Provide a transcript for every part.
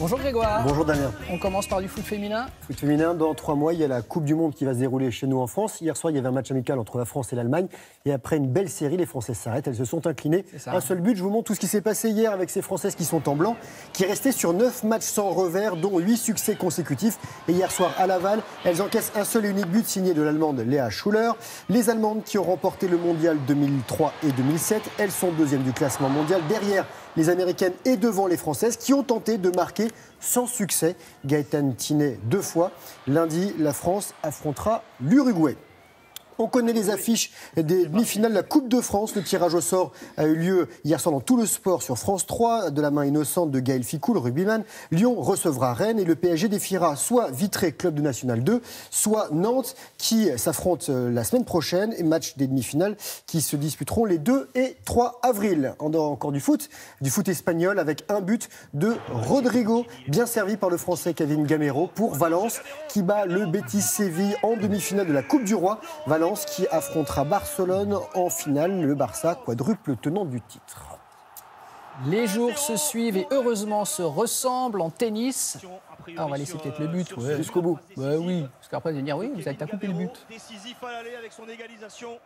Bonjour Grégoire. Bonjour Damien. On commence par du foot féminin. Foot féminin, dans 3 mois, il y a la Coupe du Monde qui va se dérouler chez nous en France. Hier soir, il y avait un match amical entre la France et l'Allemagne. Et après une belle série, les Françaises s'arrêtent. Elles se sont inclinées. Un seul but. Je vous montre tout ce qui s'est passé hier avec ces Françaises qui sont en blanc, qui restaient sur 9 matchs sans revers, dont 8 succès consécutifs. Et hier soir, à Laval, elles encaissent un seul et unique but signé de l'Allemande Léa Schuller. Les Allemandes qui ont remporté le mondial 2003 et 2007, elles sont deuxièmes du classement mondial. Derrière les Américaines et devant les Françaises qui ont tenté de marquer sans succès. Gaëtane Thinet 2 fois. Lundi, la France affrontera l'Uruguay. On connaît les affiches des demi-finales de la Coupe de France. Le tirage au sort a eu lieu hier soir dans tout le sport sur France 3, de la main innocente de Gaël Ficou, le rugbyman. Lyon recevra Rennes et le PSG défiera soit Vitré, club de National 2, soit Nantes qui s'affrontent la semaine prochaine. Et match des demi-finales qui se disputeront les 2 et 3 avril. Encore du foot espagnol avec un but de Rodrigo, bien servi par le Français Kevin Gamero pour Valence qui bat le Betis Séville en demi-finale de la Coupe du Roi. Valence qui affrontera Barcelone en finale, le Barça quadruple tenant du titre. Les jours se suivent et heureusement se ressemblent en tennis. Ah, on va laisser peut-être le but. Ouais. Jusqu'au bout. Ouais, oui, parce qu'après, vous allez dire oui, vous avez coupé le but.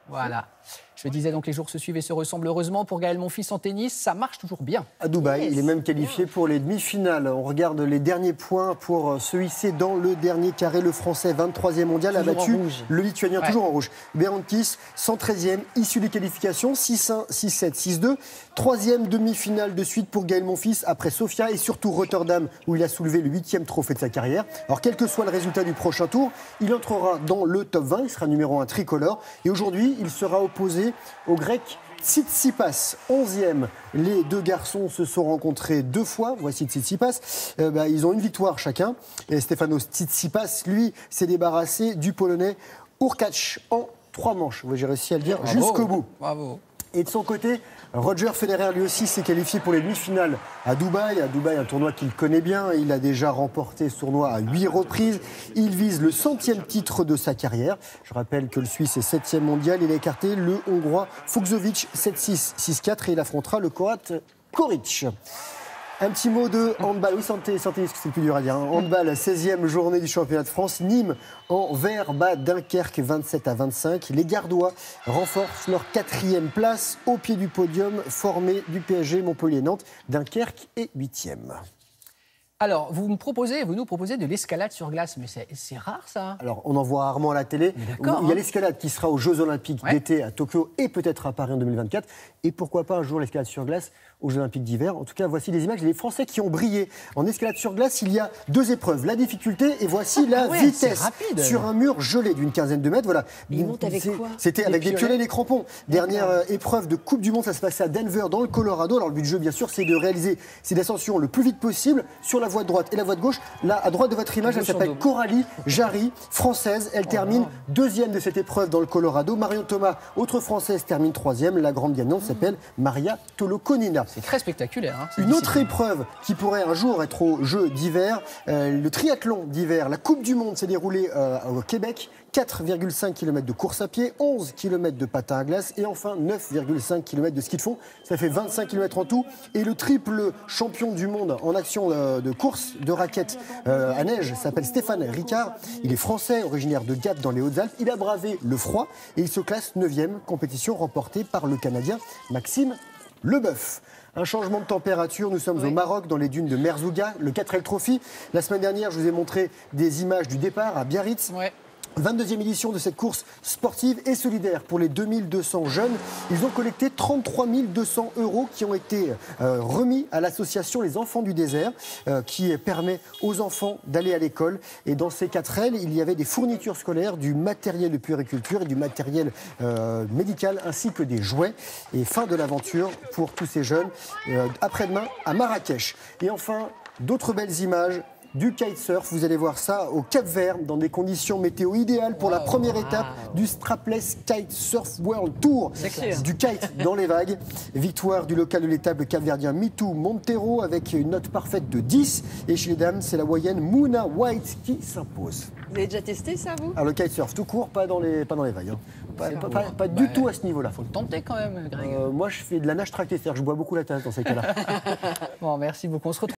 Voilà. Je disais donc les jours se suivent et se ressemblent heureusement pour Gaël Monfils en tennis. Ça marche toujours bien. À Dubaï, il est même qualifié pour les demi-finales. On regarde les derniers points pour se hisser dans le dernier carré. Le Français, 23e mondial, a battu le Lituanien, toujours en rouge. Berantis, 113e, issu des qualifications, 6-1, 6-7, 6-2. Troisième demi-finale de suite pour Gaël Monfils après Sofia et surtout Rotterdam où il a soulevé le 8e trophée de sa carrière. Alors quel que soit le résultat du prochain tour, il entrera dans le top 20, il sera numéro 1 tricolore et aujourd'hui il sera opposé au grec Tsitsipas, 11e. Les deux garçons se sont rencontrés 2 fois. Voici Tsitsipas. Ils ont une victoire chacun. Et Stefanos Tsitsipas, lui, s'est débarrassé du Polonais Hurkacz en 3 manches. J'ai réussi à le dire jusqu'au bout. Bravo. Et de son côté, Roger Federer, lui aussi, s'est qualifié pour les demi-finales à Dubaï. À Dubaï, un tournoi qu'il connaît bien. Il a déjà remporté ce tournoi à 8 reprises. Il vise le 100e titre de sa carrière. Je rappelle que le Suisse est 7e mondial. Il a écarté le Hongrois Fucsovics 7-6, 6-4 et il affrontera le Croate Koric. Un petit mot de handball. Oui, santé, parce que c'est plus dur à dire. Handball, 16e journée du championnat de France. Nîmes en vert bat Dunkerque 27-25. Les Gardois renforcent leur 4e place au pied du podium formé du PSG, Montpellier-Nantes. Dunkerque est 8e. Alors, vous nous proposez de l'escalade sur glace, mais c'est rare ça. Alors, on en voit rarement à la télé. Il y a l'escalade qui sera aux Jeux Olympiques d'été à Tokyo et peut-être à Paris en 2024. Et pourquoi pas un jour l'escalade sur glace aux Jeux Olympiques d'hiver. En tout cas, voici des images des Français qui ont brillé. En escalade sur glace, il y a 2 épreuves. La difficulté et voici la vitesse sur un mur gelé d'une 15aine de mètres. Voilà. Ils montent avec quoi? C'était avec des piolets et des crampons. Dernière épreuve de Coupe du Monde, ça se passait à Denver, dans le Colorado. Alors, le but du jeu, bien sûr, c'est de réaliser ces ascensions le plus vite possible sur la voie de droite et la voie de gauche. Là, à droite de votre image, elle s'appelle Coralie Jarry, française. Elle termine 2e de cette épreuve dans le Colorado. Marion Thomas, autre française, termine 3e. La grande gagnante s'appelle Maria Tolokonina. C'est très spectaculaire. Hein, une autre épreuve qui pourrait un jour être aux Jeux d'hiver, le triathlon d'hiver. La Coupe du Monde s'est déroulée au Québec. 4,5 km de course à pied, 11 km de patin à glace et enfin 9,5 km de ski de fond. Ça fait 25 km en tout. Et le triple champion du monde en action de course de raquettes à neige s'appelle Stéphane Ricard. Il est français, originaire de Gap dans les Hautes-Alpes. Il a bravé le froid et il se classe 9e, compétition remportée par le Canadien Maxime Leboeuf. Un changement de température, nous sommes au Maroc, dans les dunes de Merzouga, le 4L Trophy. La semaine dernière, je vous ai montré des images du départ à Biarritz. 22e édition de cette course sportive et solidaire pour les 2200 jeunes. Ils ont collecté 33 200 € qui ont été remis à l'association Les Enfants du Désert qui permet aux enfants d'aller à l'école. Et dans ces 4L, il y avait des fournitures scolaires, du matériel de puériculture et du matériel médical ainsi que des jouets. Et fin de l'aventure pour tous ces jeunes après-demain à Marrakech. Et enfin, d'autres belles images du kitesurf. Vous allez voir ça au Cap-Vert, dans des conditions météo idéales pour la première étape du Strapless Kitesurf World Tour. Du kite dans les vagues. Victoire du local de l'étape, le Cap-Verdien Mitou Montero, avec une note parfaite de 10. Et chez les dames, c'est la Hawaïenne Mouna White qui s'impose. Vous avez déjà testé ça, vous? Alors, le kitesurf tout court, pas dans les vagues. Hein. Pas du tout à ce niveau-là. Faut le tenter quand même, Greg. Moi, je fais de la nage tractée, c'est-à-dire que je bois beaucoup la tasse dans ces cas-là. Bon, merci beaucoup. On se retrouve.